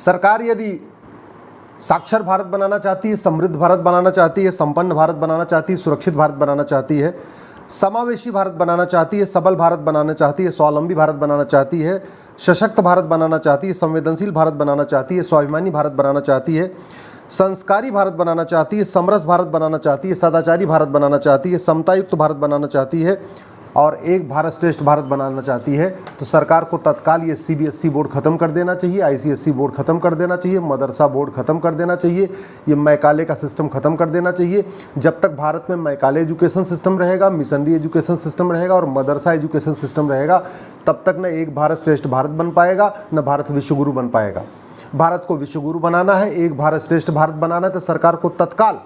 सरकार यदि साक्षर भारत बनाना चाहती है, समृद्ध भारत बनाना चाहती है, संपन्न भारत बनाना चाहती है, सुरक्षित भारत बनाना चाहती है, समावेशी भारत बनाना चाहती है, सबल भारत बनाना चाहती है, स्वावलंबी भारत बनाना चाहती है, सशक्त भारत बनाना चाहती है, संवेदनशील भारत बनाना चाहती है, स्वाभिमानी भारत बनाना चाहती है, संस्कारी भारत बनाना चाहती है, समरस भारत बनाना चाहती है, सदाचारी भारत बनाना चाहती है, समतायुक्त भारत बनाना चाहती है और एक भारत श्रेष्ठ भारत बनाना चाहती है, तो सरकार को तत्काल ये CBSE बोर्ड ख़त्म कर देना चाहिए, ICSE बोर्ड ख़त्म कर देना चाहिए, मदरसा बोर्ड ख़त्म कर देना चाहिए, ये मैकाले का सिस्टम ख़त्म कर देना चाहिए। जब तक भारत में मैकाले एजुकेशन सिस्टम रहेगा, मिशनरी एजुकेशन सिस्टम रहेगा और मदरसा एजुकेशन सिस्टम रहेगा, तब तक न एक भारत श्रेष्ठ भारत बन पाएगा, न भारत विश्वगुरु बन पाएगा। भारत को विश्वगुरु बनाना है, एक भारत श्रेष्ठ भारत बनाना है, तो सरकार को तत्काल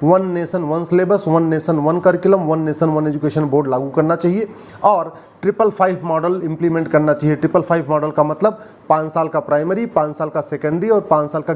1 nation 1 syllabus, 1 nation 1 curriculum, 1 nation 1 education board लागू करना चाहिए और 555 मॉडल इंप्लीमेंट करना चाहिए। 555 मॉडल का मतलब 5 साल का प्राइमरी, 5 साल का सेकेंडरी और 5 साल का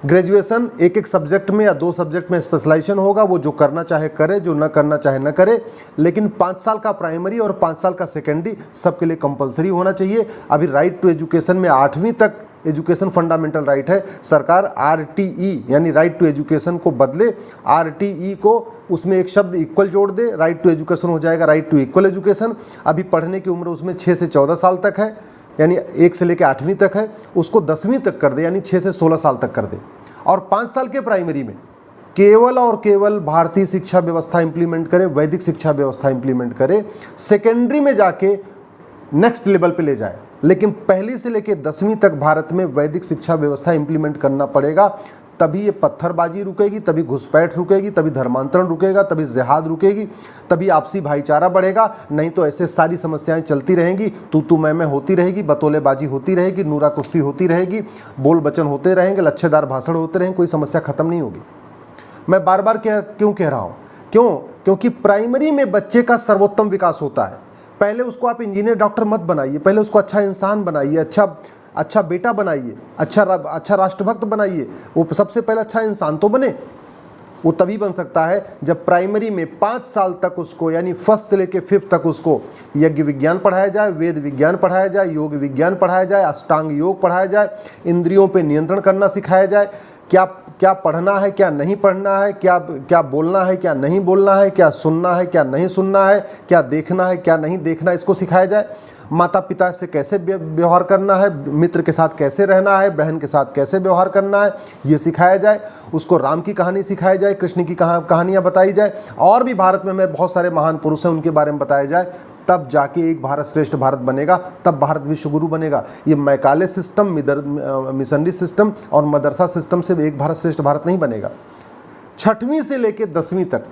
ग्रेजुएशन एक एक सब्जेक्ट में या 2 सब्जेक्ट में स्पेशलाइजेशन होगा, वो जो करना चाहे करे, जो न करना चाहे न करे, लेकिन 5 साल का प्राइमरी और 5 साल का सेकेंडरी सबके लिए कंपलसरी होना चाहिए। अभी राइट टू एजुकेशन में 8वीं तक एजुकेशन फंडामेंटल राइट है, सरकार RTE यानी राइट टू एजुकेशन को बदले, RTE को उसमें एक शब्द इक्वल जोड़ दे, राइट टू एजुकेशन हो जाएगा राइट टू इक्वल एजुकेशन। अभी पढ़ने की उम्र उसमें 6 से 14 साल तक है, यानी 1 से लेकर 8वीं तक है, उसको 10वीं तक कर दे, यानी 6 से 16 साल तक कर दे। और 5 साल के प्राइमरी में केवल और केवल भारतीय शिक्षा व्यवस्था इंप्लीमेंट करे, वैदिक शिक्षा व्यवस्था इंप्लीमेंट करे, सेकेंडरी में जाके नेक्स्ट लेवल पे ले जाए, लेकिन पहली से लेकर 10वीं तक भारत में वैदिक शिक्षा व्यवस्था इंप्लीमेंट करना पड़ेगा। तभी ये पत्थरबाजी रुकेगी, तभी घुसपैठ रुकेगी, तभी धर्मांतरण रुकेगा, तभी जिहाद रुकेगी, तभी आपसी भाईचारा बढ़ेगा। नहीं तो ऐसे सारी समस्याएं चलती रहेंगी, तू मैं होती रहेगी, बतौलेबाजी होती रहेगी, नूरा कुश्ती होती रहेगी, बोल बचन होते रहेंगे, लच्छेदार भाषण होते रहेंगे, कोई समस्या खत्म नहीं होगी। मैं बार बार क्यों कह रहा हूँ? क्योंकि प्राइमरी में बच्चे का सर्वोत्तम विकास होता है। पहले उसको आप इंजीनियर डॉक्टर मत बनाइए, पहले उसको अच्छा इंसान बनाइए, अच्छा बेटा बनाइए, अच्छा राष्ट्रभक्त बनाइए। वो सबसे पहले अच्छा इंसान तो बने। वो तभी बन सकता है जब प्राइमरी में 5 साल तक उसको, यानी 1st से लेकर 5th तक उसको यज्ञ विज्ञान पढ़ाया जाए, वेद विज्ञान पढ़ाया जाए, योग विज्ञान पढ़ाया जाए, अष्टांग योग पढ़ाया जाए, इंद्रियों पे नियंत्रण करना सिखाया जाए, क्या पढ़ना है, क्या नहीं पढ़ना है, क्या बोलना है, क्या नहीं बोलना है, क्या सुनना है, क्या नहीं सुनना है, क्या देखना है, क्या नहीं देखना है, इसको सिखाया जाए। माता पिता से कैसे व्यवहार करना है, मित्र के साथ कैसे रहना है, बहन के साथ कैसे व्यवहार करना है, ये सिखाया जाए। उसको राम की कहानी सिखाई जाए, कृष्ण की कहानियाँ बताई जाए, और भी भारत में बहुत सारे महान पुरुष हैं, उनके बारे में बताया जाए। तब जाके एक भारत श्रेष्ठ भारत बनेगा, तब भारत विश्वगुरु बनेगा। ये मैकाले सिस्टम, मिशनरी सिस्टम और मदरसा सिस्टम से एक भारत श्रेष्ठ भारत नहीं बनेगा। 6वीं से लेकर 10वीं तक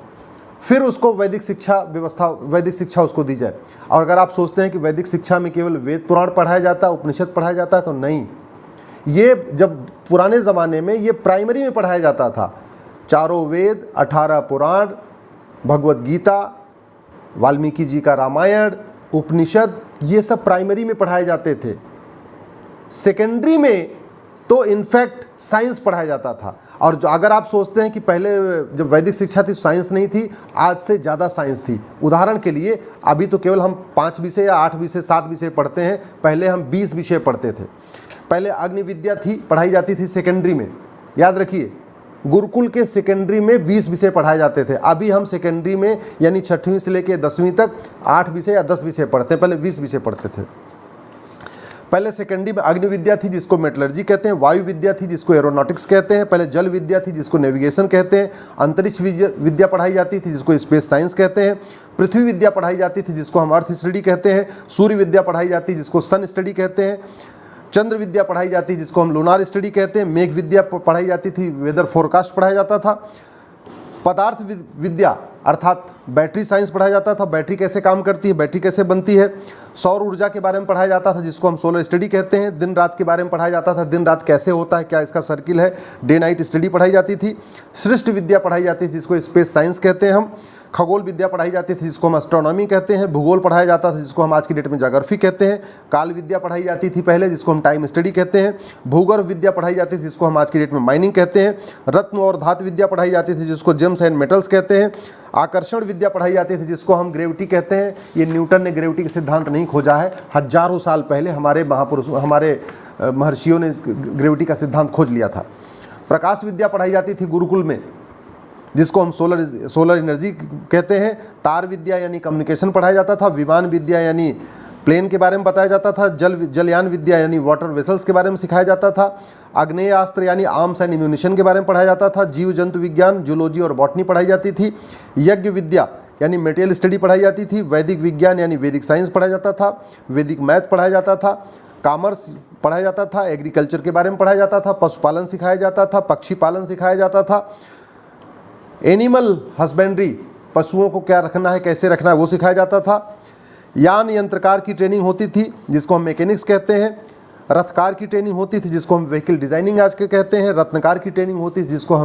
फिर उसको वैदिक शिक्षा उसको दी जाए। और अगर आप सोचते हैं कि वैदिक शिक्षा में केवल वेद पुराण पढ़ाया जाता है, उपनिषद पढ़ाया जाता है, तो नहीं। ये जब पुराने ज़माने में ये प्राइमरी में पढ़ाया जाता था, 4 वेद, 18 पुराण, भगवत गीता, वाल्मीकि जी का रामायण, उपनिषद, ये सब प्राइमरी में पढ़ाए जाते थे। सेकेंडरी में तो इनफैक्ट साइंस पढ़ाया जाता था। और जो अगर आप सोचते हैं कि पहले जब वैदिक शिक्षा थी साइंस नहीं थी, आज से ज़्यादा साइंस थी। उदाहरण के लिए अभी तो केवल हम 5 विषय या 8 विषय 7 विषय पढ़ते हैं, पहले हम 20 विषय पढ़ते थे। पहले अग्नि विद्या पढ़ाई जाती थी सेकेंडरी में, याद रखिए, गुरुकुल के सेकेंडरी में 20 विषय पढ़ाए जाते थे। अभी हम सेकेंडरी में यानी 6वीं से लेकर 10वीं तक 8 विषय या 10 विषय पढ़ते हैं, पहले 20 विषय पढ़ते थे। पहले सेकेंडरी में अग्नि विद्या थी जिसको मेटलर्जी कहते हैं, वायु विद्या थी जिसको एरोनॉटिक्स कहते हैं, पहले जल विद्या थी जिसको नेविगेशन कहते हैं, अंतरिक्ष विद्या पढ़ाई जाती थी जिसको स्पेस साइंस कहते हैं, पृथ्वी विद्या पढ़ाई जाती थी जिसको हम अर्थ स्टडी कहते हैं, सूर्य विद्या पढ़ाई जाती है जिसको सन स्टडी कहते हैं, चंद्र विद्या पढ़ाई जाती है जिसको हम लूनार स्टडी कहते हैं, मेघ विद्या पढ़ाई जाती थी, वेदर फोरकास्ट पढ़ाया जाता था, पदार्थ विद्या अर्थात बैटरी साइंस पढ़ाया जाता था, बैटरी कैसे काम करती है, बैटरी कैसे बनती है, सौर ऊर्जा के बारे में पढ़ाया जाता था जिसको हम सोलर स्टडी कहते हैं, दिन रात के बारे में पढ़ाया जाता था, दिन रात कैसे होता है, क्या इसका सर्किल है, डे नाइट स्टडी पढ़ाई जाती थी, सृष्टि विद्या पढ़ाई जाती थी जिसको स्पेस साइंस कहते हैं हम, खगोल विद्या पढ़ाई जाती थी जिसको हम एस्ट्रोनॉमी कहते हैं, भूगोल पढ़ाया जाता था जिसको हम आज की डेट में ज्योग्राफी कहते हैं, काल विद्या पढ़ाई जाती थी पहले जिसको हम टाइम स्टडी कहते हैं, भूगर्भ विद्या पढ़ाई जाती थी जिसको हम आज की डेट में माइनिंग कहते हैं, रत्न और धातु विद्या पढ़ाई जाती थी जिसको जेम्स एंड मेटल्स कहते हैं, आकर्षण विद्या पढ़ाई जाती थी जिसको हम ग्रेविटी कहते हैं। ये न्यूटन ने ग्रेविटी का सिद्धांत नहीं खोजा है, हजारों साल पहले हमारे हमारे महर्षियों ने ग्रेविटी का सिद्धांत खोज लिया था। प्रकाश विद्या पढ़ाई जाती थी गुरुकुल में जिसको हम सोलर एनर्जी कहते हैं। तार विद्या यानी कम्युनिकेशन पढ़ाया जाता था। विमान विद्या यानी प्लेन के बारे में बताया जाता था। जलयान विद्या यानी वाटर वेसल्स के बारे में सिखाया जाता था। आग्नेयास्त्र यानी आर्म्स एंड इम्यूनिशन के बारे में पढ़ाया जाता था। जीव जंतु विज्ञान, जूलॉजी और बॉटनी पढ़ाई जाती थी। यज्ञ विद्या यानी मेटेरियल स्टडी पढ़ाई जाती थी। वैदिक विज्ञान यानी वैदिक साइंस पढ़ाया जाता था। वैदिक मैथ पढ़ाया जाता था। कॉमर्स पढ़ाया जाता था। एग्रीकल्चर के बारे में पढ़ाया जाता था। पशुपालन सिखाया जाता था। पक्षी पालन सिखाया जाता था। एनिमल हस्बेंड्री, पशुओं को क्या रखना है, कैसे रखना है, वो सिखाया जाता था। यान यंत्रकार की ट्रेनिंग होती थी जिसको हम मैकेनिक्स कहते हैं। रथकार की ट्रेनिंग होती थी जिसको हम व्हीकल डिजाइनिंग आज के कहते हैं। रत्नकार की ट्रेनिंग होती थी जिसको हम